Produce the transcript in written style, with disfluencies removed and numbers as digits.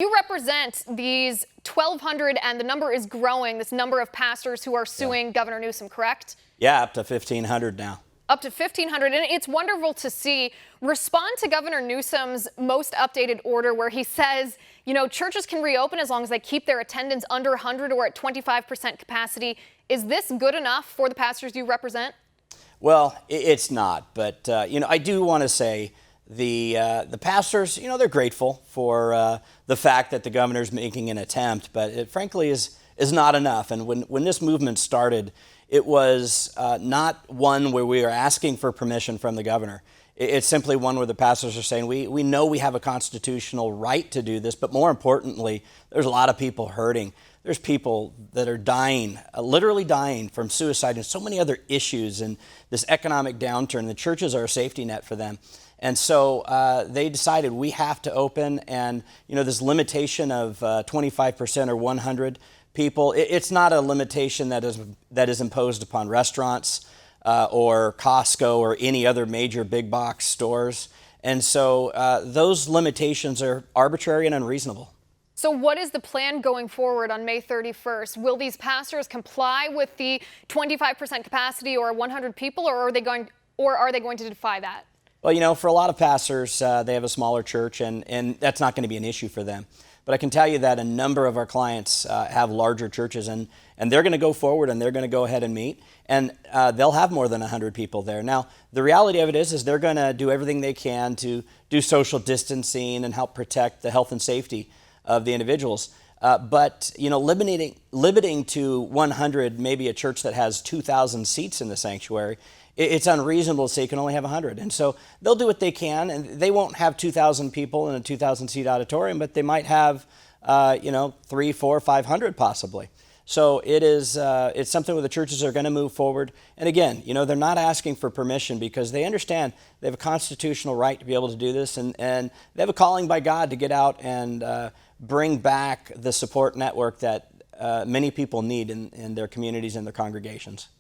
You represent these 1,200, and the number is growing, this number of pastors who are suing Governor Newsom, correct? Yeah, up to 1,500 now. Up to 1,500, and it's wonderful to see. Respond to Governor Newsom's most updated order where he says, you know, churches can reopen as long as they keep their attendance under 100 or at 25% capacity. Is this good enough for the pastors you represent? Well, it's not, but you know, I do want to say the pastors, you know, they're grateful for the fact that the governor's making an attempt, but it frankly is not enough. And when this movement started, it was not one where we are asking for permission from the governor. It's simply one where the pastors are saying, we know we have a constitutional right to do this, but more importantly, there's a lot of people hurting. There's people that are dying, literally dying from suicide and so many other issues and this economic downturn. The churches are a safety net for them. And so they decided we have to open, and you know, this limitation of 25% or 100 people, it's not a limitation that is imposed upon restaurants or Costco or any other major big box stores. And so those limitations are arbitrary and unreasonable. So what is the plan going forward on May 31st? Will these pastors comply with the 25% capacity or 100 people, or are they going to defy that? Well, you know, for a lot of pastors, they have a smaller church, and that's not going to be an issue for them. But I can tell you that a number of our clients have larger churches, and they're going to go forward and they're going to go ahead and meet, and they'll have more than 100 people there. Now, the reality of it is they're going to do everything they can to do social distancing and help protect the health and safety of the individuals. But, you know, limiting to 100, maybe a church that has 2,000 seats in the sanctuary, it's unreasonable to say you can only have 100. And so they'll do what they can, and they won't have 2,000 people in a 2,000 seat auditorium, but they might have, you know, 300, 400, 500 possibly. So it's something where the churches are going to move forward. And again, you know, they're not asking for permission because they understand they have a constitutional right to be able to do this, and they have a calling by God to get out and bring back the support network that many people need in their communities and their congregations.